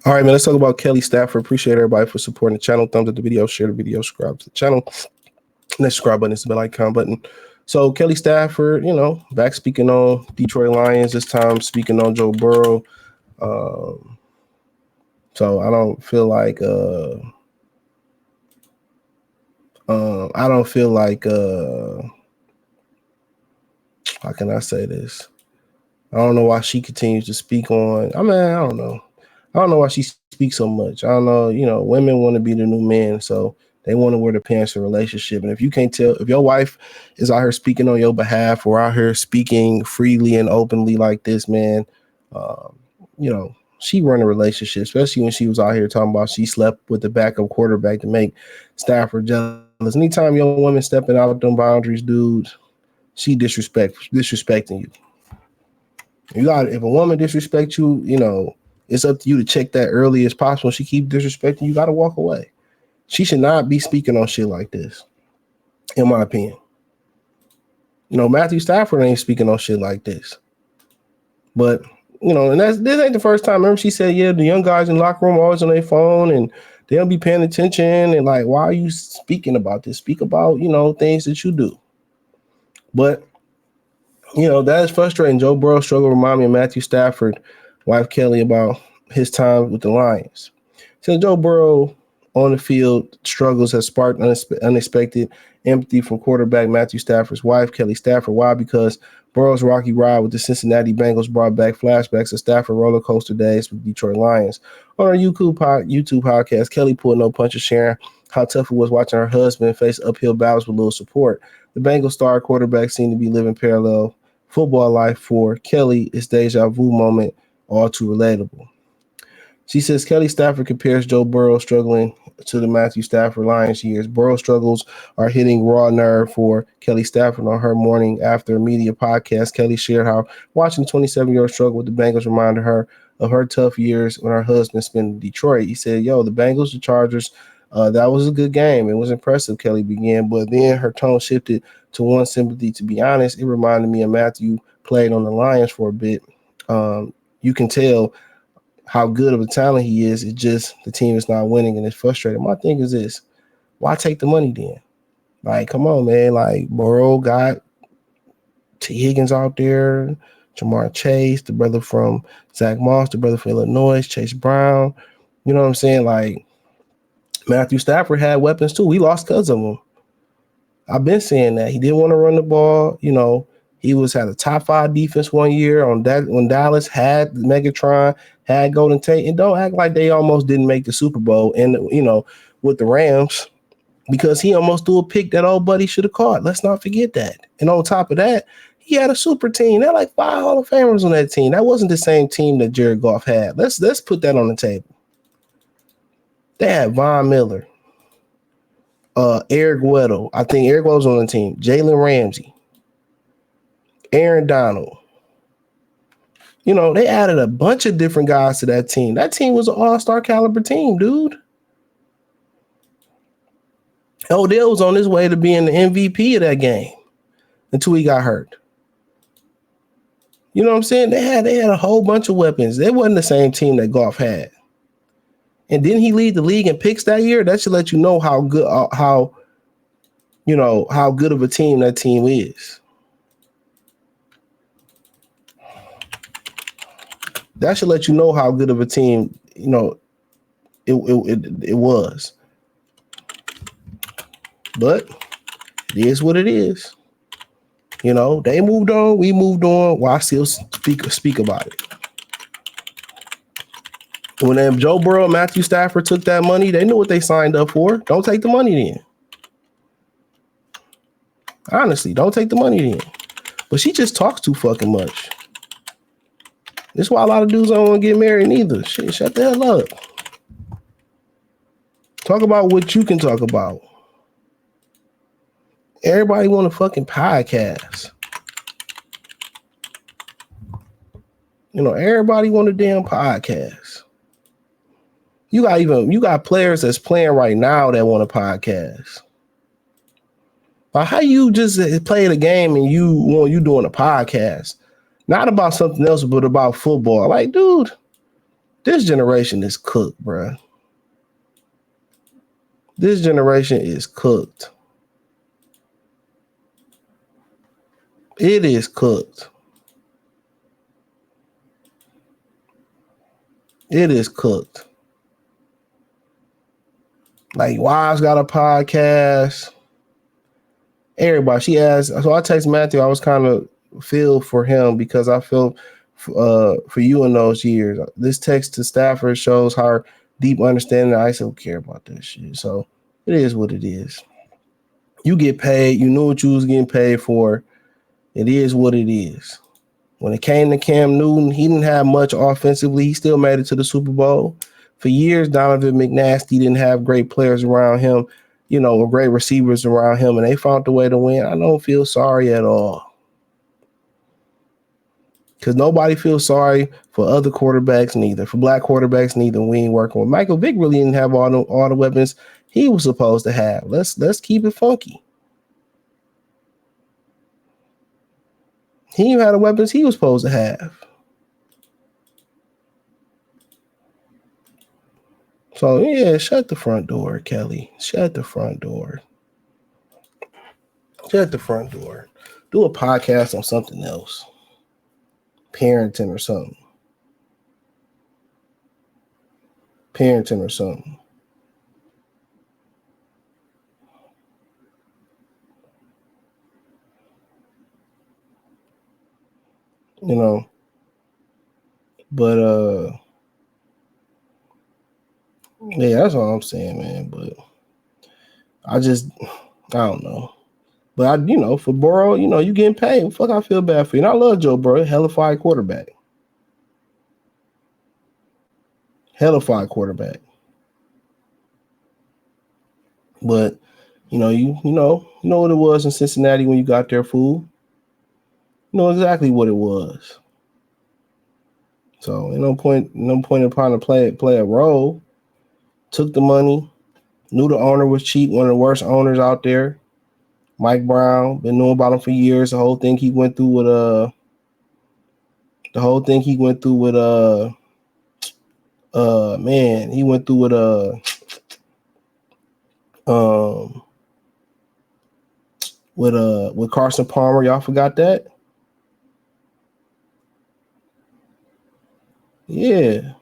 All right, man, let's talk about Kelly Stafford. Appreciate everybody for supporting the channel. Thumbs up the video, share the video, subscribe to the channel. Next subscribe button is the bell icon button. So Kelly Stafford, back speaking on Detroit Lions, this time speaking on Joe Burrow. So I don't feel like how can I say this? I don't know why she continues to speak on. I don't know. I don't know why she speaks so much. I don't know. Women want to be the new men, so they want to wear the pants in a relationship. And if you can't tell, if your wife is out here speaking on your behalf or out here speaking freely and openly like this, man, she run a relationship, especially when she was out here talking about she slept with the backup quarterback to make Stafford jealous. Anytime your woman stepping out them boundaries, dude, she disrespecting you. If a woman disrespects you, it's up to you to check that early as possible. If she keep disrespecting you, got to walk away. She should not be speaking on shit like this, in my opinion. Matthew Stafford ain't speaking on shit like this. But, and this ain't the first time. Remember she said, yeah, the young guys in the locker room are always on their phone and they don't be paying attention. And like, why are you speaking about this? Speak about, things that you do. But, that is frustrating. Joe Burrow struggle remind me of Matthew Stafford, wife Kelly, about his time with the Lions. So Joe Burrow on the field struggles has sparked unexpected empathy from quarterback Matthew Stafford's wife, Kelly Stafford. Why? Because Burrow's rocky ride with the Cincinnati Bengals brought back flashbacks of Stafford roller coaster days with Detroit Lions. On her YouTube podcast, Kelly pulled no punches, sharing how tough it was watching her husband face uphill battles with little support. The Bengals star quarterback seemed to be living parallel football life for Kelly. It's deja vu moment, all too relatable. She says Kelly Stafford compares Joe Burrow struggling to the Matthew Stafford Lions years. Burrow struggles are hitting raw nerve for Kelly Stafford. On her morning after media podcast, Kelly shared how watching the 27-year-old struggle with the Bengals reminded her of her tough years when her husband spent in Detroit. He said, the Bengals, the Chargers, that was a good game. It was impressive, Kelly began, but then her tone shifted to one sympathy. To be honest, it reminded me of Matthew played on the Lions for a bit. You can tell how good of a talent he is. It's just the team is not winning and it's frustrating. My thing is this: why take the money then? Like, come on, man. Like, Burrow got T. Higgins out there, Jamar Chase, the brother from Zach Moss, the brother from Illinois, Chase Brown. You know what I'm saying? Like, Matthew Stafford had weapons too. We lost because of him. I've been saying that. He didn't want to run the ball. He had a top 5 defense one year on that when Dallas had Megatron, had Golden Tate, and don't act like they almost didn't make the Super Bowl and with the Rams, because he almost threw a pick that old buddy should have caught. Let's not forget that. And on top of that, he had a super team. There like 5 Hall of Famers on that team. That wasn't the same team that Jared Goff had. Let's put that on the table. They had Von Miller, Eric Weddle. I think Eric Weddle was on the team. Jalen Ramsey, Aaron Donald. They added a bunch of different guys to that team. That team was an all-star caliber team, dude. Odell was on his way to being the MVP of that game until he got hurt. You know what I'm saying? They had a whole bunch of weapons. They wasn't the same team that Goff had. And didn't he lead the league in picks that year? That should let you know how good of a team that team is. That should let you know how good of a team, it was. But it is what it is. They moved on, we moved on. Why still speak about it? When Joe Burrow and Matthew Stafford took that money, they knew what they signed up for. Don't take the money then. Honestly, don't take the money then. But she just talks too fucking much. This is why a lot of dudes don't want to get married neither. Shit, shut the hell up. Talk about what you can talk about. Everybody want a fucking podcast. Everybody want a damn podcast. You got players that's playing right now that want a podcast. But how you just play the game and you doing a podcast? Not about something else, but about football. Like, dude, This generation is cooked, bruh. This generation is cooked. It is cooked. It is cooked. Like, Wives got a podcast. Everybody. She asked. So I text Matthew. I was kind of feel for him because I feel for you in those years. This text to Stafford shows her deep understanding. I still care about that shit. So it is what it is. You get paid. You knew what you was getting paid for. It is what it is. When it came to Cam Newton, he didn't have much offensively. He still made it to the Super Bowl. For years, Donovan McNasty didn't have great players around him, great receivers around him, and they found a way to win. I don't feel sorry at all. Because nobody feels sorry for other quarterbacks neither. For black quarterbacks neither. We ain't working with Michael Vick. Really didn't have all the weapons he was supposed to have. Let's keep it funky. He even had the weapons he was supposed to have. So, yeah, shut the front door, Kelly. Shut the front door. Shut the front door. Do a podcast on something else. Parenting or something. Parenting or something. But yeah, that's all I'm saying, man. But I don't know. But for Burrow, you getting paid. Fuck, I feel bad for you. And I love Joe Burrow, hellified quarterback. Hellified quarterback. But you know what it was in Cincinnati when you got there, fool. You know exactly what it was. So no point in trying to play a role. Took the money. Knew the owner was cheap. One of the worst owners out there. Mike Brown. Been knowing about him for years. The whole thing he went through with with Carson Palmer. Y'all forgot that? Yeah.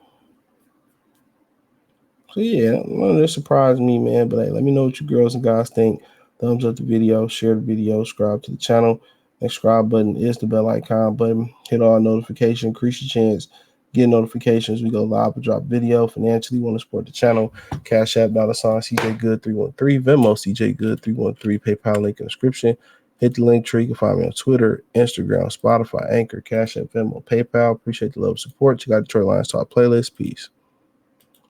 So yeah, none of this surprised me, man. But hey, let me know what you girls and guys think. Thumbs up the video, share the video, subscribe to the channel. That subscribe button is the bell icon button. Hit all notifications, increase your chance. Get notifications. We go live and drop video. Financially, want to support the channel. Cash App, $ CJ Good 313. Venmo CJ Good 313. PayPal link in the description. Hit the link tree. You can find me on Twitter, Instagram, Spotify, Anchor, Cash App, Venmo, PayPal. Appreciate the love and support. Check out Detroit Lions Talk playlist. Peace.